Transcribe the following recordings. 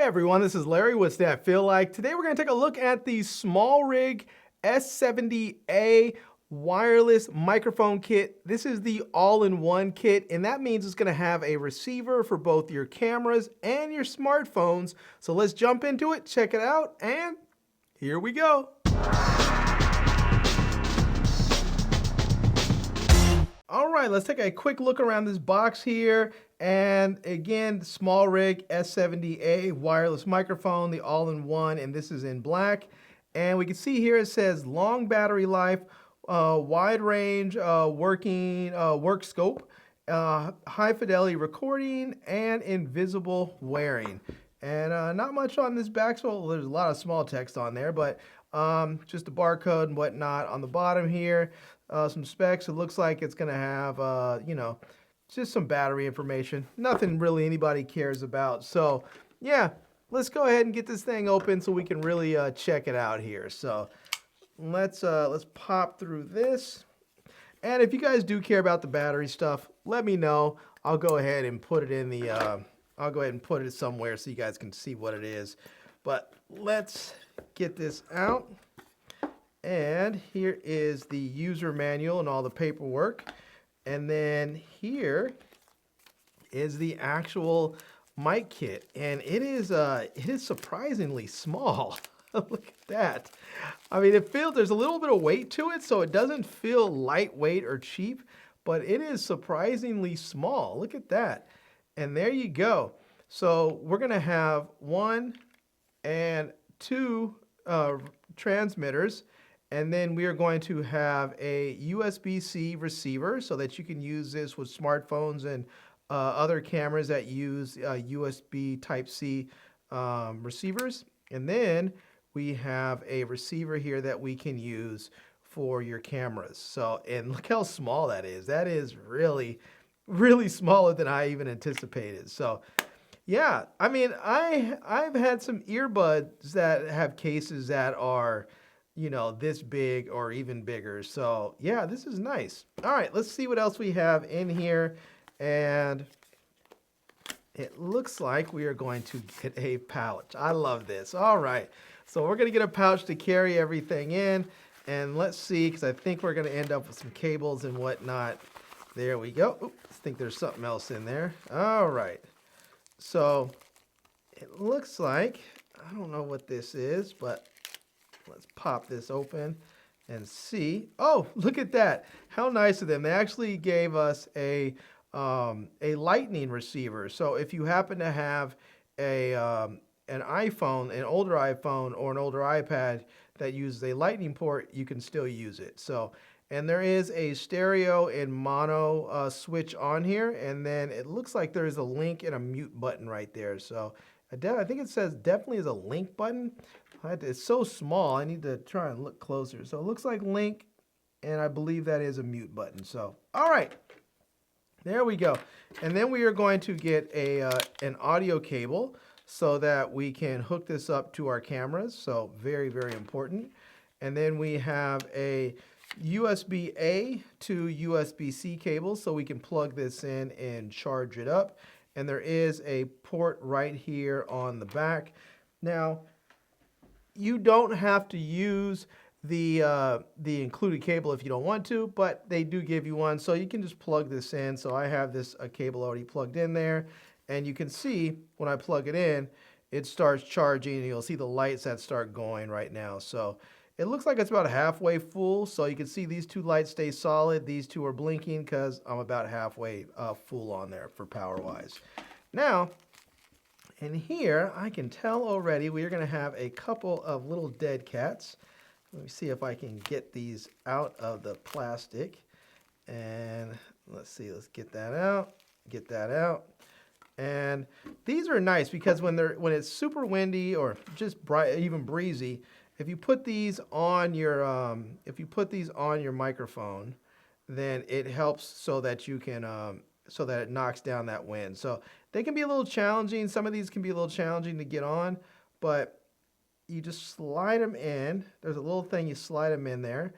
everyone, this is Larry with Todayifeellike. Today we're going to take a look at the SmallRig S70A wireless microphone kit. This is the all-in-one kit, and that means it's going to have a receiver for both your cameras and your smartphones. So let's jump into it, check it out, and here we go. All right, let's take a quick look around this box here. And again, the SmallRig S70A wireless microphone, the all-in-one, and this is in black. And we can see here it says long battery life, wide range working work scope, high fidelity recording, and invisible wearing. And not much on this back, so there's a lot of small text on there, but just a barcode and whatnot on the bottom here. Some specs. It looks like it's going to have, just some battery information. Nothing really anybody cares about. So, yeah, let's go ahead and get this thing open so we can really check it out here. So, let's pop through this. And if you guys do care about the battery stuff, let me know. I'll go ahead and put it in the. I'll go ahead and put it somewhere so you guys can see what it is. But let's get this out. And here is the user manual and all the paperwork. And then here is the actual mic kit. And it is surprisingly small. Look at that. I mean, there's a little bit of weight to it, so it doesn't feel lightweight or cheap, but it is surprisingly small. Look at that. And there you go. So we're going to have 1 and 2 transmitters. And then we are going to have a USB-C receiver so that you can use this with smartphones and other cameras that use USB Type-C receivers. And then we have a receiver here that we can use for your cameras. So, and look how small that is. That is really, really smaller than I even anticipated. So, yeah, I mean, I've had some earbuds that have cases that are, this big or even bigger. So yeah, this is nice. All right, let's see what else we have in here. And it looks like we are going to get a pouch. I love this. All right, so we're going to get a pouch to carry everything in. And let's see, because I think we're going to end up with some cables and whatnot. There we go. Oops, I think there's something else in there. All right. So it looks like, I don't know what this is, but let's pop this open and see. Oh, look at that. How nice of them. They actually gave us a lightning receiver. So if you happen to have an iPhone, an older iPhone or an older iPad that uses a lightning port, you can still use it. So, and there is a stereo and mono switch on here. And then it looks like there's a link and a mute button right there. So I think it says definitely is a link button. It's so small, I need to try and look closer. So it looks like link, and I believe that is a mute button. So, all right, there we go. And then we are going to get an audio cable so that we can hook this up to our cameras. So very, very important. And then we have a USB-A to USB-C cable so we can plug this in and charge it up. And there is a port right here on the back. Now, you don't have to use the included cable if you don't want to, but they do give you one, so you can just plug this in. So I have this cable already plugged in there, and you can see when I plug it in, it starts charging, and you'll see the lights that start going right now. So it looks like it's about halfway full, so you can see these 2 lights stay solid. These 2 are blinking because I'm about halfway full on there for power-wise. Now, and here, I can tell already we are going to have a couple of little dead cats. Let me see if I can get these out of the plastic. And let's see, let's get that out, And these are nice because when it's super windy or just bright, even breezy, if you put these on your microphone, then it helps so that you can so that it knocks down that wind. So they can be a little challenging. Some of these can be a little challenging to get on, but you just slide them in. There's a little thing, you slide them in there,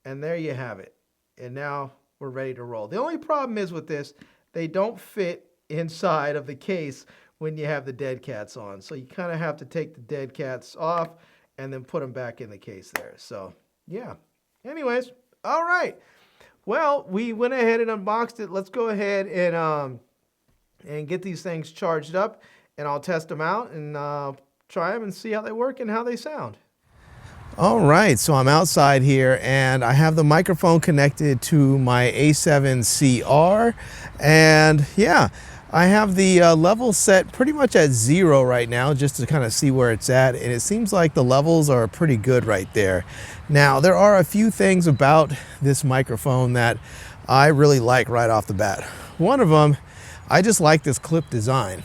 and there you have it. And now we're ready to roll. The only problem is with this, they don't fit inside of the case when you have the dead cats on. So you kind of have to take the dead cats off and then put them back in the case there. So yeah. Anyways, all right. Well, we went ahead and unboxed it. Let's go ahead and get these things charged up, and I'll test them out and try them and see how they work and how they sound. All right, so I'm outside here and I have the microphone connected to my A7CR, and yeah, I have the level set pretty much at 0 right now just to kind of see where it's at, and it seems like the levels are pretty good right there. Now, there are a few things about this microphone that I really like right off the bat. One of them, I just like this clip design.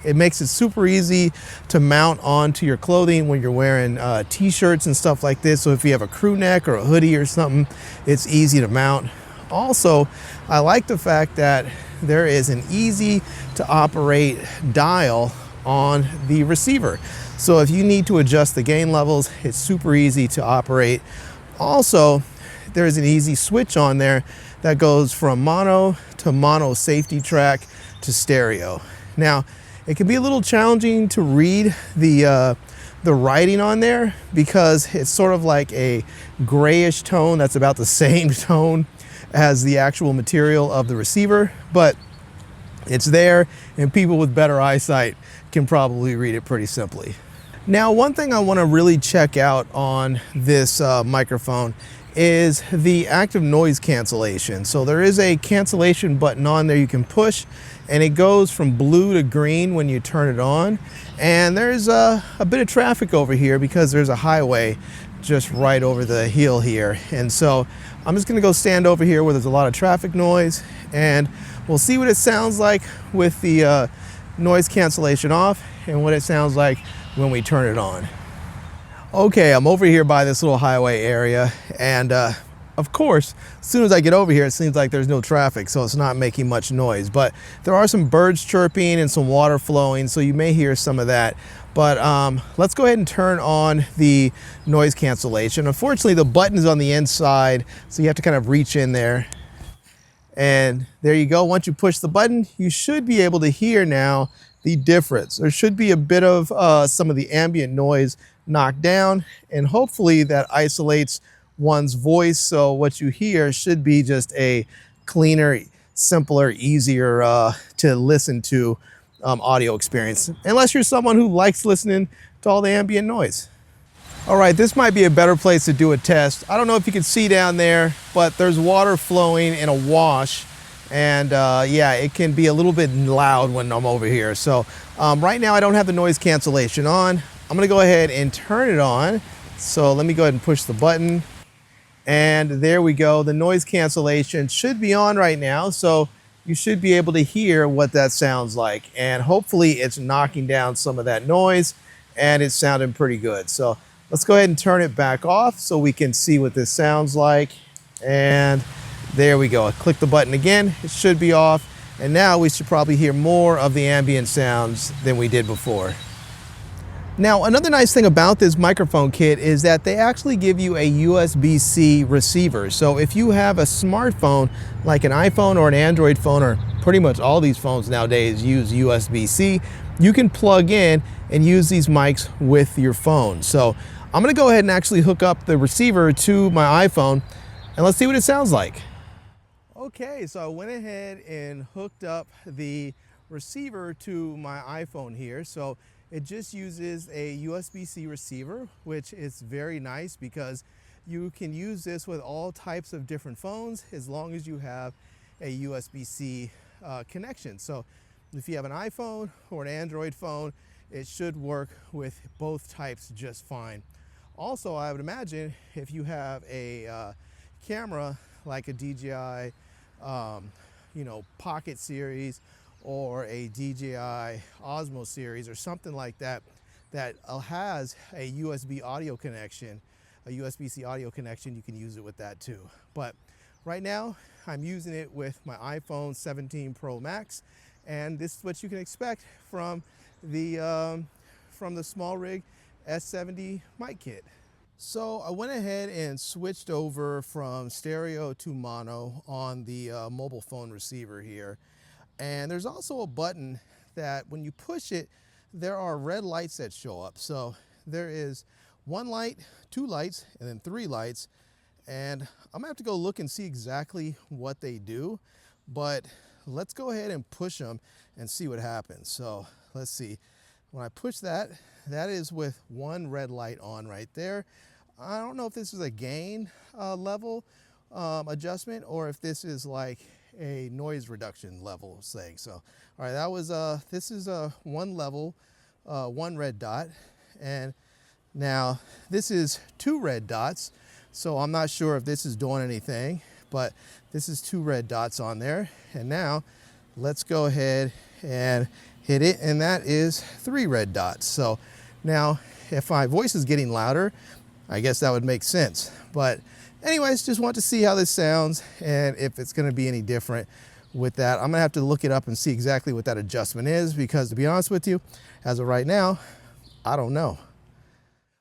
It makes it super easy to mount onto your clothing when you're wearing t-shirts and stuff like this. So if you have a crew neck or a hoodie or something, it's easy to mount. Also, I like the fact that there is an easy to operate dial on the receiver. So if you need to adjust the gain levels, it's super easy to operate. Also, there's an easy switch on there that goes from mono to mono safety track to stereo. Now, it can be a little challenging to read the writing on there because it's sort of like a grayish tone that's about the same tone as the actual material of the receiver, but it's there and people with better eyesight can probably read it pretty simply. Now, one thing I want to really check out on this microphone is the active noise cancellation. So there is a cancellation button on there you can push, and it goes from blue to green when you turn it on. And there's a bit of traffic over here because there's a highway just right over the hill here. And so I'm just gonna go stand over here where there's a lot of traffic noise, and we'll see what it sounds like with the noise cancellation off and what it sounds like when we turn it on. Okay, I'm over here by this little highway area, and of course, as soon as I get over here, it seems like there's no traffic, so it's not making much noise. But there are some birds chirping and some water flowing, so you may hear some of that. But let's go ahead and turn on the noise cancellation. Unfortunately, the button is on the inside, so you have to kind of reach in there. And there you go. Once you push the button, you should be able to hear now the difference. There should be a bit of some of the ambient noise knocked down, and hopefully that isolates one's voice, so what you hear should be just a cleaner, simpler, easier to listen to audio experience, unless you're someone who likes listening to all the ambient noise. All right, this might be a better place to do a test. I don't know if you can see down there, but there's water flowing in a wash, and yeah, it can be a little bit loud when I'm over here. So right now I don't have the noise cancellation on. I'm gonna go ahead and turn it on. So let me go ahead and push the button. And there we go. The noise cancellation should be on right now. So you should be able to hear what that sounds like. And hopefully it's knocking down some of that noise and it's sounding pretty good. So let's go ahead and turn it back off so we can see what this sounds like. And there we go. Click the button again. It should be off. And now we should probably hear more of the ambient sounds than we did before. Now, another nice thing about this microphone kit is that they actually give you a USB-C receiver. So if you have a smartphone, like an iPhone or an Android phone, or pretty much all these phones nowadays use USB-C, you can plug in and use these mics with your phone. So I'm gonna go ahead and actually hook up the receiver to my iPhone, and let's see what it sounds like. Okay, so I went ahead and hooked up the receiver to my iPhone here. So it just uses a USB-C receiver, which is very nice because you can use this with all types of different phones as long as you have a USB-C connection. So if you have an iPhone or an Android phone, it should work with both types just fine. Also, I would imagine if you have a camera like a DJI Pocket series or a DJI Osmo series or something like that, that has a USB audio connection, a USB-C audio connection, you can use it with that too. But right now, I'm using it with my iPhone 17 Pro Max, and this is what you can expect from the SmallRig S70 mic kit. So I went ahead and switched over from stereo to mono on the mobile phone receiver here. And there's also a button that when you push it, there are red lights that show up. So there is 1 light, 2 lights, and then 3 lights. And I'm gonna have to go look and see exactly what they do, but let's go ahead and push them and see what happens. So let's see. When I push that, that is with 1 red light on right there. I don't know if this is a gain level adjustment or if this is like a noise reduction level thing. So, all right, that was this is a 1 level, 1 red dot, and now this is 2 red dots. So I'm not sure if this is doing anything, but this is 2 red dots on there. And now let's go ahead and hit it, and that is 3 red dots. So now if my voice is getting louder, I guess that would make sense. But anyways, just want to see how this sounds and if it's gonna be any different with that. I'm gonna have to look it up and see exactly what that adjustment is, because to be honest with you, as of right now, I don't know.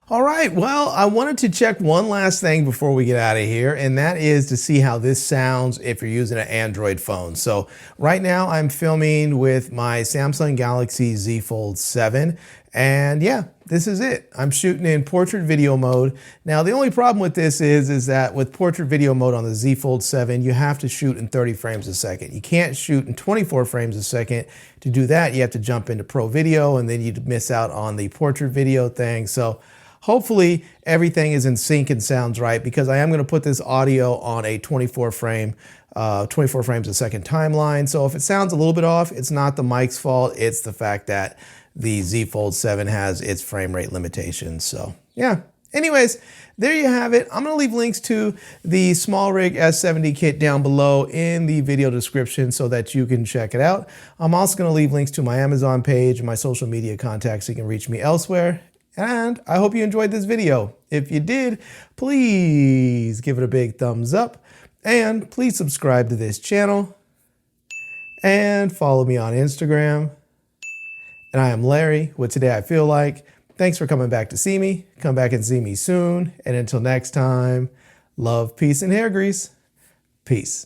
All right, well, I wanted to check one last thing before we get out of here, and that is to see how this sounds if you're using an Android phone. So right now I'm filming with my Samsung Galaxy Z Fold 7, and yeah, this is it. I'm shooting in portrait video mode. Now, the only problem with this is that with portrait video mode on the Z Fold 7, you have to shoot in 30 frames a second. You can't shoot in 24 frames a second. To do that, you have to jump into Pro Video, and then you'd miss out on the portrait video thing. So hopefully everything is in sync and sounds right, because I am going to put this audio on a 24 frames a second timeline. So if it sounds a little bit off, it's not the mic's fault. It's the fact that the Z Fold 7 has its frame rate limitations. So yeah. Anyways, there you have it. I'm going to leave links to the SmallRig S70 kit down below in the video description so that you can check it out. I'm also going to leave links to my Amazon page and my social media contacts so you can reach me elsewhere. And I hope you enjoyed this video. If you did, please give it a big thumbs up, and please subscribe to this channel and follow me on Instagram. And I am Larry with Today I Feel Like. Thanks for coming back to see me. Come back and see me soon. And until next time, love, peace, and hair grease. Peace.